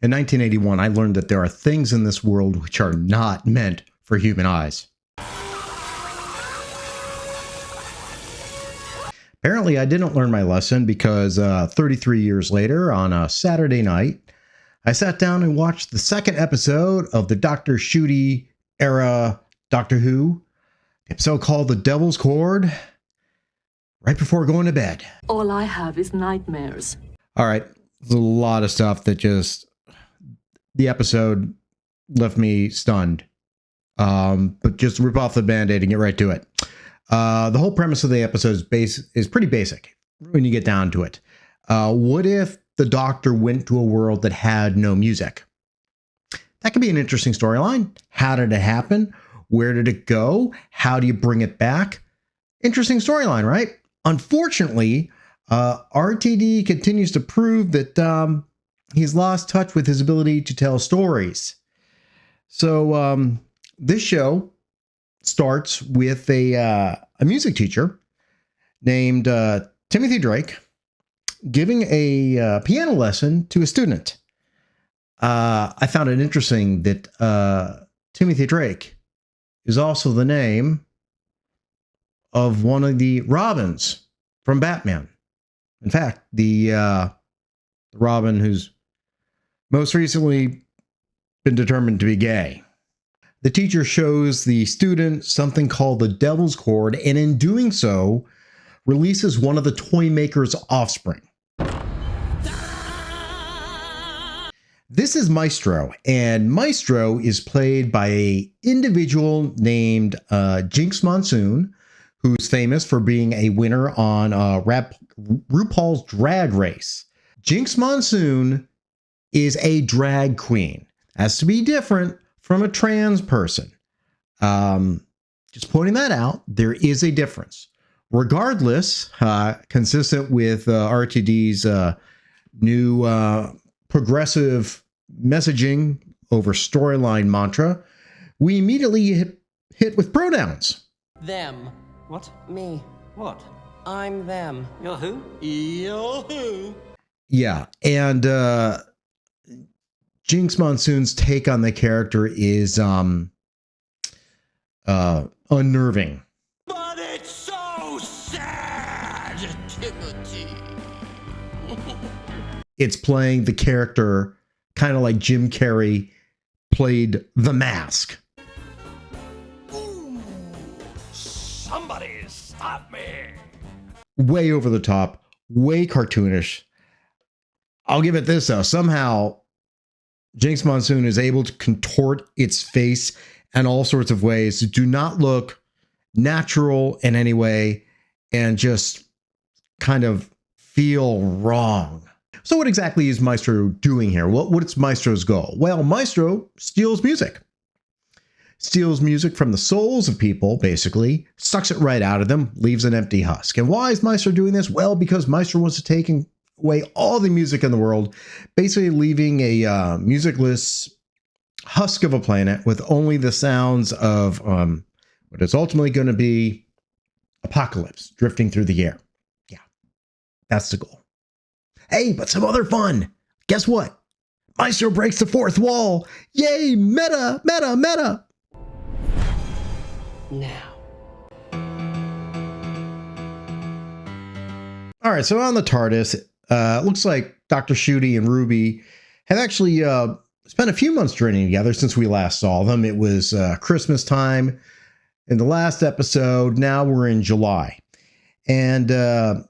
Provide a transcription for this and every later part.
In 1981, I learned that there are things in this world which are not meant for human eyes. Apparently, I didn't learn my lesson because 33 years later, on a Saturday night, I sat down and watched the second episode of the Dr. Ncuti era Doctor Who, the episode called The Devil's Chord, right before going to bed. All I have is nightmares. All right, there's a lot of stuff that the episode left me stunned. But just rip off the Band-Aid and get right to it. The whole premise of the episode is pretty basic when you get down to it. What if the Doctor went to a world that had no music? That could be an interesting storyline. How did it happen? Where did it go? How do you bring it back? Interesting storyline, right? Unfortunately, RTD continues to prove that he's lost touch with his ability to tell stories. So this show starts with a music teacher named Timothy Drake giving a piano lesson to a student. I found it interesting that Timothy Drake is also the name of one of the Robins from Batman. In fact, the Robin who's most recently been determined to be gay. The teacher shows the student something called the Devil's Chord, and in doing so, releases one of the toy maker's offspring. This is Maestro, and Maestro is played by an individual named Jinkx Monsoon, who's famous for being a winner on RuPaul's Drag Race. Jinkx Monsoon is a drag queen. Has to be different from a trans person. Just pointing that out, there is a difference. Regardless, consistent with RTD's new progressive messaging over storyline mantra, we immediately hit with pronouns. Them. What? Me. What? I'm them. You're who? You're who? Yeah, and Jinkx Monsoon's take on the character is unnerving. But it's so sad, Timothy. It's playing the character kind of like Jim Carrey played The Mask. Ooh, somebody stop me. Way over the top, way cartoonish. I'll give it this though. Somehow, Jinkx Monsoon is able to contort its face in all sorts of ways that do not look natural in any way and just kind of feel wrong. So what exactly is Maestro doing here? What's Maestro's goal? Well, Maestro steals music. Steals music from the souls of people, basically, sucks it right out of them, leaves an empty husk. And why is Maestro doing this? Well, because Maestro wants to take away all the music in the world, basically leaving a musicless husk of a planet with only the sounds of what is ultimately going to be apocalypse drifting through the air. Yeah, that's the goal. Hey, but some other fun. Guess what? Maestro breaks the fourth wall. Yay, meta, meta, meta. Now. All right, so on the TARDIS, it looks like Dr. Ncuti and Ruby have actually spent a few months journeying together since we last saw them. It was Christmas time in the last episode. Now we're in July. And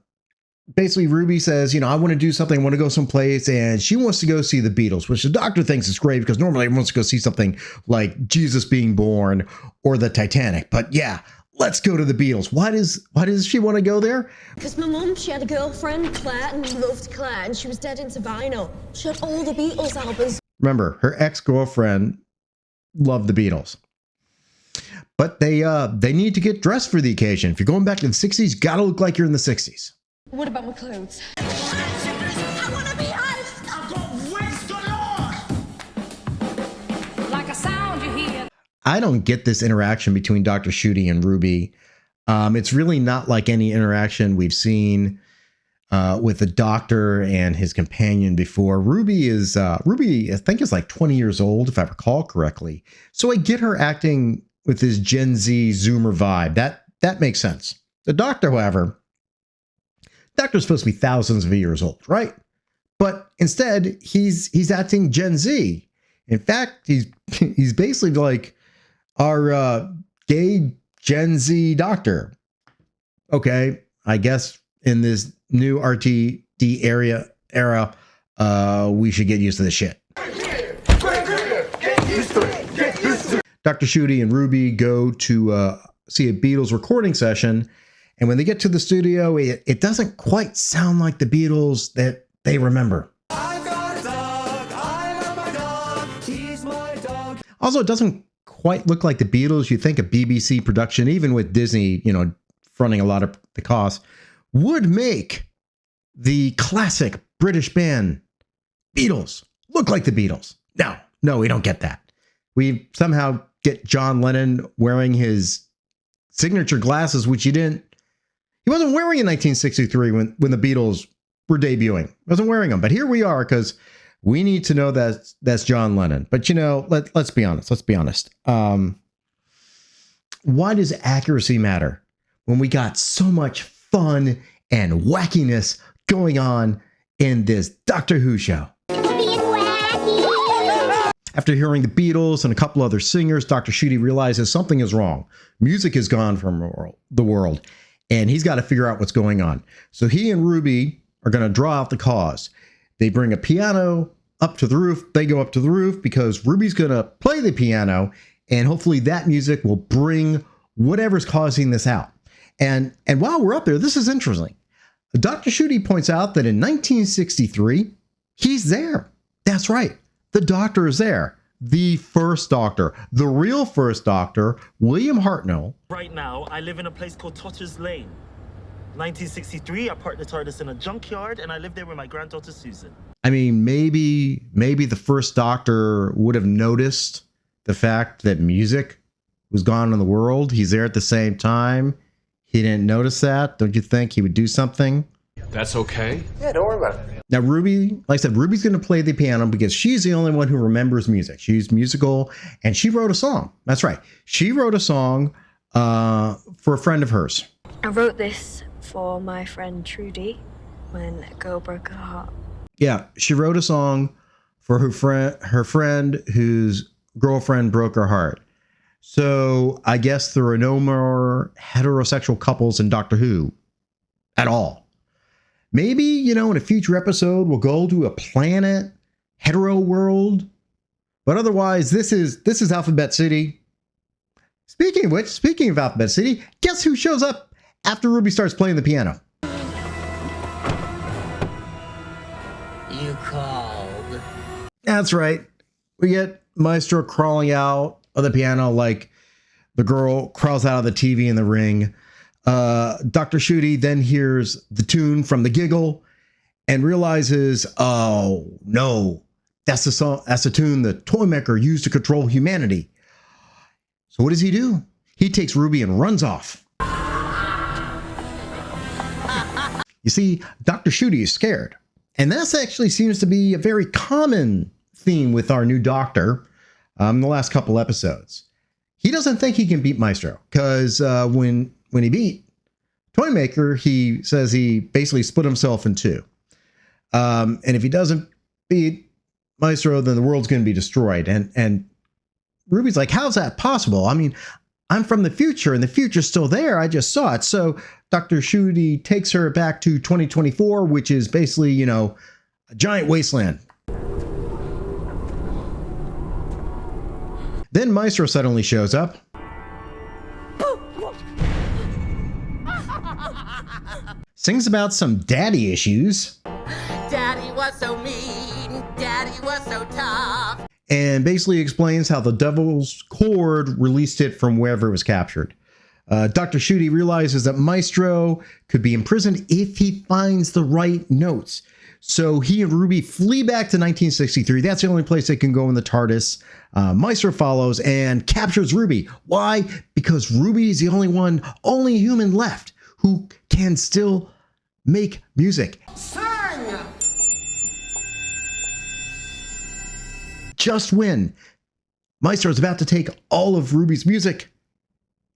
basically Ruby says, I want to do something. I want to go someplace. And she wants to go see the Beatles, which the Doctor thinks is great because normally everyone wants to go see something like Jesus being born or the Titanic. But yeah, let's go to the Beatles. Why does she want to go there? Because my mum, she had a girlfriend, Claire, and loved Claire, and she was dead into vinyl. She had all the Beatles albums. Remember, her ex-girlfriend loved the Beatles. But they need to get dressed for the occasion. If you're going back to the 60s, gotta look like you're in the 60s. What about my clothes? I want to be ice. I've got wigs galore. Like a sound you hear. I don't get this interaction between Dr. Ncuti and Ruby. It's really not like any interaction we've seen with the doctor and his companion before. Ruby, I think, is like 20 years old, if I recall correctly. So I get her acting with this Gen Z Zoomer vibe. That makes sense. The doctor, however, doctor's supposed to be thousands of years old, right? But instead, he's acting Gen Z. In fact, he's basically like our gay Gen Z doctor. Okay, I guess in this new RTD era, we should get used to this shit. Dr. Ncuti and Ruby go to see a Beatles recording session, and when they get to the studio, it doesn't quite sound like the Beatles that they remember. I've got a dog. I love my dog. He's my dog. Also, it doesn't quite look like the Beatles. You think a BBC production, even with Disney, fronting a lot of the cost, would make the classic British band Beatles look like the Beatles. No, we don't get that. We somehow get John Lennon wearing his signature glasses, which he wasn't wearing in 1963 when the Beatles were debuting. He wasn't wearing them, but here we are because we need to know that that's John Lennon. But let's be honest. Why does accuracy matter when we got so much fun and wackiness going on in this Doctor Who show? After hearing the Beatles and a couple other singers, Dr. Ncuti realizes something is wrong. Music is gone from the world, and he's got to figure out what's going on. So he and Ruby are going to draw out the cause. They bring a piano up to the roof. They go up to the roof because Ruby's going to play the piano, and hopefully that music will bring whatever's causing this out. And while we're up there, this is interesting. Dr. Ncuti points out that in 1963, he's there. That's right. The doctor is there. The first doctor, the real first doctor, William Hartnell. Right now, I live in a place called Totter's Lane. 1963, I parked the TARDIS in a junkyard, and I lived there with my granddaughter Susan. I mean, maybe the first doctor would have noticed the fact that music was gone in the world. He's there at the same time. He didn't notice that. Don't you think he would do something? That's okay. Yeah, don't worry about it. Now, Ruby, like I said, Ruby's going to play the piano because she's the only one who remembers music. She's musical, and she wrote a song. That's right. She wrote a song for a friend of hers. I wrote this for my friend Trudy when a girl broke her heart. Yeah, she wrote a song for her friend whose girlfriend broke her heart. So I guess there are no more heterosexual couples in Doctor Who at all. Maybe, in a future episode, we'll go to a planet, hetero world. But otherwise, this is Alphabet City. Speaking of Alphabet City, guess who shows up after Ruby starts playing the piano? You called. That's right. We get Maestro crawling out of the piano like the girl crawls out of the TV in the ring. Dr. Ncuti then hears the tune from the giggle and realizes, oh no, that's the song, that's the tune the Toymaker used to control humanity. So what does he do? He takes Ruby and runs off. You see, Dr. Ncuti is scared. And that actually seems to be a very common theme with our new doctor in the last couple episodes. He doesn't think he can beat Maestro because when he beat Toymaker, he says he basically split himself in two. And if he doesn't beat Maestro, then the world's going to be destroyed. And Ruby's like, how's that possible? I mean, I'm from the future and the future's still there. I just saw it. So Dr. Ncuti takes her back to 2024, which is basically, a giant wasteland. Then Maestro suddenly shows up. Sings about some daddy issues. Daddy was so mean. Daddy was so tough. And basically explains how the devil's Chord released it from wherever it was captured. Dr. Ncuti realizes that Maestro could be imprisoned if he finds the right notes. So he and Ruby flee back to 1963. That's the only place they can go in the TARDIS. Maestro follows and captures Ruby. Why? Because Ruby is the only human left who can still make music. Just when Maestro is about to take all of Ruby's music,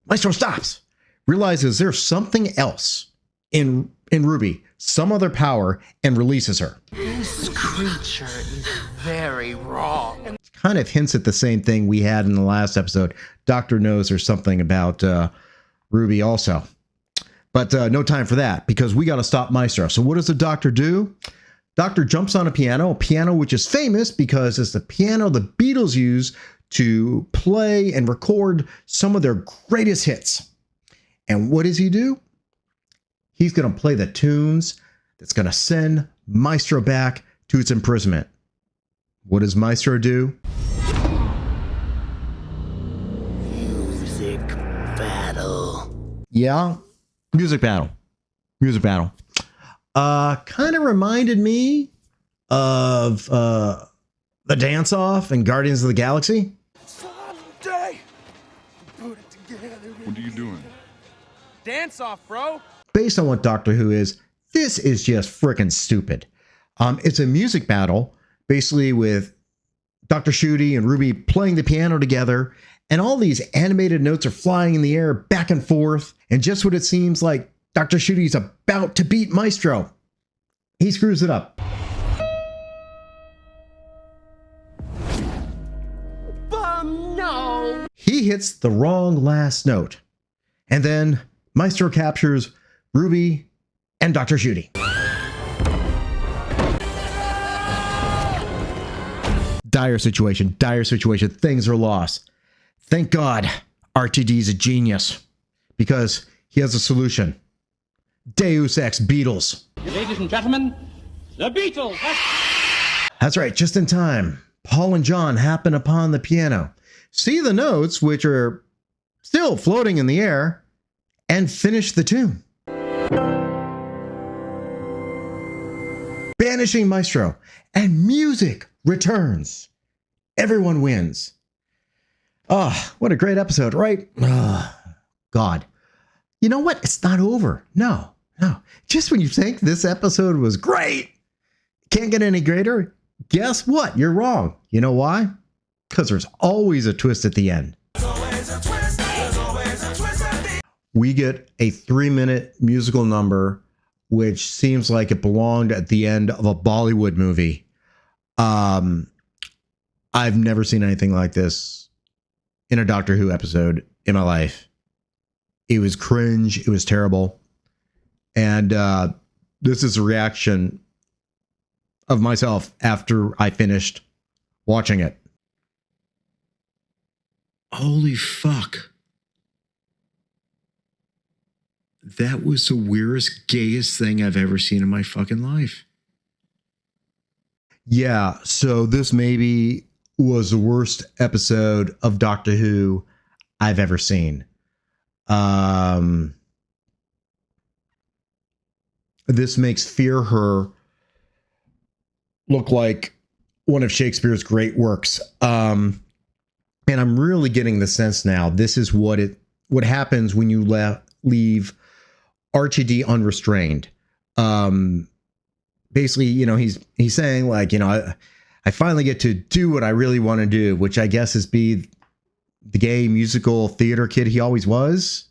Maestro stops, realizes there's something else in Ruby, some other power, and releases her. This creature is very wrong. It kind of hints at the same thing we had in the last episode. Doctor knows there's something about Ruby also. But no time for that, because we got to stop Maestro. So what does the Doctor do? Doctor jumps on a piano which is famous because it's the piano the Beatles use to play and record some of their greatest hits. And what does he do? He's going to play the tunes that's going to send Maestro back to its imprisonment. What does Maestro do? Music battle. Yeah, music battle. Music battle. Kind of reminded me of the dance-off in Guardians of the Galaxy. Someday, put it together. What are you doing? Dance off, bro. Based on what Doctor Who is, this is just freaking stupid. It's a music battle, basically with Dr. Ncuti and Ruby playing the piano together, and all these animated notes are flying in the air back and forth, and just when it seems like Dr. Ncuti is about to beat Maestro, he screws it up. No. He hits the wrong last note, and then Maestro captures Ruby and Dr. Ncuti. Dire situation, things are lost. Thank God RTD's a genius, because he has a solution. Deus Ex Beatles. Ladies and gentlemen, the Beatles. That's right, just in time. Paul and John happen upon the piano, see the notes, which are still floating in the air, and finish the tune. Banishing Maestro, and music returns. Everyone wins. Oh, what a great episode, right? Oh, God. You know what? It's not over. No. Just when you think this episode was great, can't get any greater, guess what? You're wrong. You know why? Because there's always a twist at the end. We get a 3-minute musical number, which seems like it belonged at the end of a Bollywood movie. I've never seen anything like this in a Doctor Who episode in my life. It was cringe. It was terrible. And this is a reaction of myself after I finished watching it. Holy fuck. That was the weirdest, gayest thing I've ever seen in my fucking life. Yeah, so this maybe was the worst episode of Doctor Who I've ever seen. This makes Fear Her look like one of Shakespeare's great works. And I'm really getting the sense now this is what happens when you leave RTD unrestrained. Basically, he's saying like, I finally get to do what I really want to do, which I guess is be the gay musical theater kid he always was.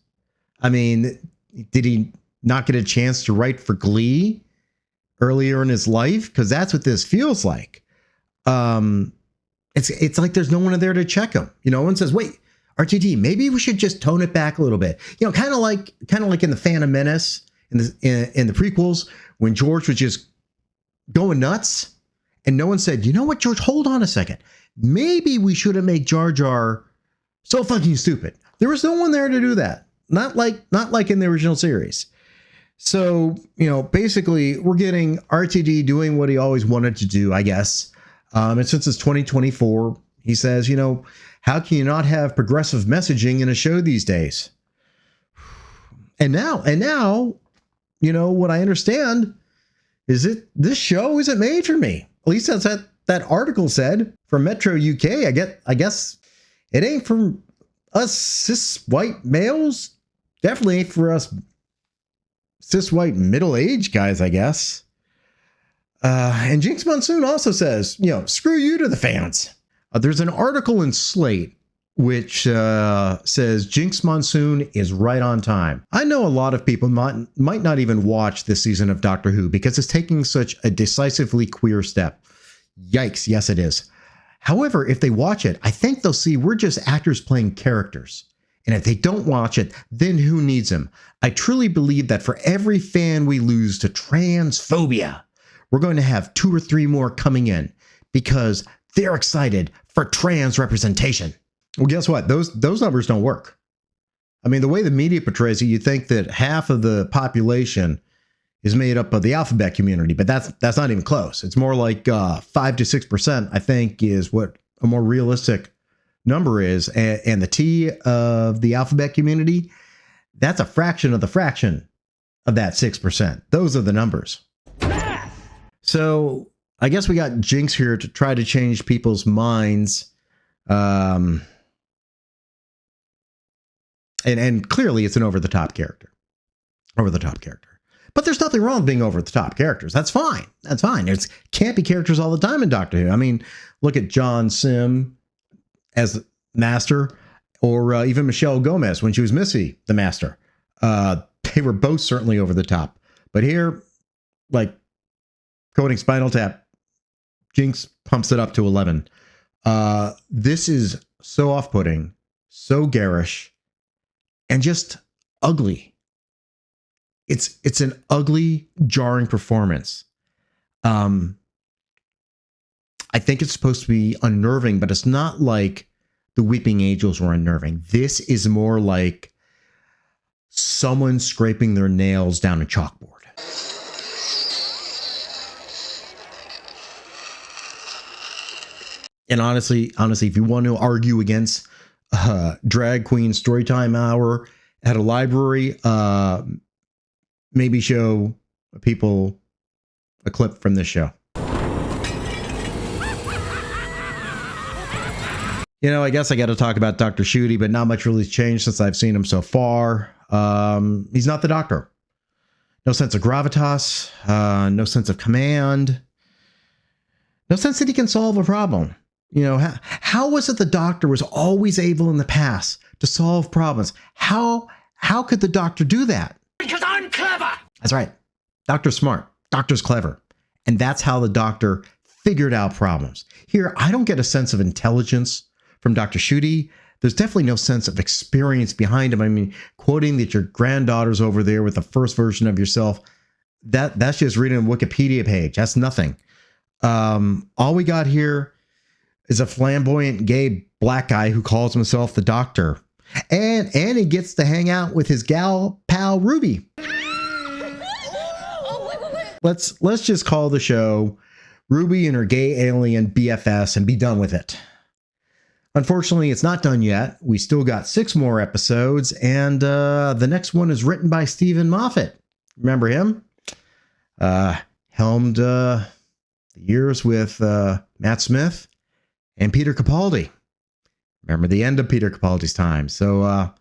I mean, did he not get a chance to write for Glee earlier in his life? Because that's what this feels like. It's like there's no one there to check him. No one says, wait, RTD, maybe we should just tone it back a little bit. Kind of like in the Phantom Menace in the prequels, when George was just going nuts, and no one said, you know what, George, hold on a second. Maybe we shouldn't make Jar Jar so fucking stupid. There was no one there to do that. Not like in the original series. So, basically we're getting RTD doing what he always wanted to do, I guess. And since it's 2024, he says, how can you not have progressive messaging in a show these days? And now, what I understand is this show isn't made for me. At least that's what that article said from Metro UK. I guess it ain't for us cis white males. Definitely ain't for us cis white middle-aged guys, I guess. And Jinkx Monsoon also says, screw you to the fans. There's an article in Slate which says Jinkx Monsoon is right on time. I know a lot of people might not even watch this season of Doctor Who because it's taking such a decisively queer step. Yikes, yes it is. However, if they watch it, I think they'll see we're just actors playing characters. And if they don't watch it, then who needs them? I truly believe that for every fan we lose to transphobia, we're going to have 2 or 3 more coming in because they're excited for trans representation. Well, guess what? Those numbers don't work. I mean, the way the media portrays it, you think that half of the population is made up of the alphabet community, but that's not even close. It's more like 5 to 6%, I think, is what a more realistic number is. And the T of the alphabet community, that's a fraction of the fraction of that 6%. Those are the numbers. So I guess we got Jinkx here to try to change people's minds. And clearly it's an over-the-top character. Over-the-top character. But there's nothing wrong with being over-the-top characters. That's fine. That's fine. There's campy characters all the time in Doctor Who. I mean, look at John Sim as Master, or even Michelle Gomez when she was Missy, the Master. They were both certainly over the top. But here, like quoting Spinal Tap, Jinkx pumps it up to 11. This is so off-putting, so garish, and just ugly. It's an ugly, jarring performance. I think it's supposed to be unnerving, but it's not like the Weeping Angels were unnerving. This is more like someone scraping their nails down a chalkboard. And honestly, if you want to argue against drag queen storytime hour at a library, maybe show people a clip from this show. I guess I got to talk about Dr. Ncuti, but not much really changed since I've seen him so far. He's not the Doctor. No sense of gravitas, no sense of command, no sense that he can solve a problem. How was it the Doctor was always able in the past to solve problems? How could the Doctor do that? Because I'm clever! That's right. Doctor's smart. Doctor's clever. And that's how the Doctor figured out problems. Here, I don't get a sense of intelligence from Dr. Ncuti. There's definitely no sense of experience behind him. I mean, quoting that your granddaughter's over there with the first version of yourself, that's just reading a Wikipedia page. That's nothing. All we got here is a flamboyant gay black guy who calls himself the Doctor. And he gets to hang out with his gal pal Ruby. Let's just call the show Ruby and her gay alien BFS and be done with it. Unfortunately, it's not done yet. We still got 6 more episodes, and the next one is written by Stephen Moffat. Remember him? Helmed the years with Matt Smith and Peter Capaldi. Remember the end of Peter Capaldi's time. So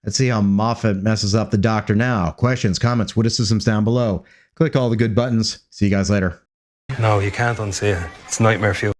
let's see how Moffat messes up the Doctor now. Questions, comments, witticisms down below. Click all the good buttons. See you guys later. No, you can't unsee it. It's nightmare fuel.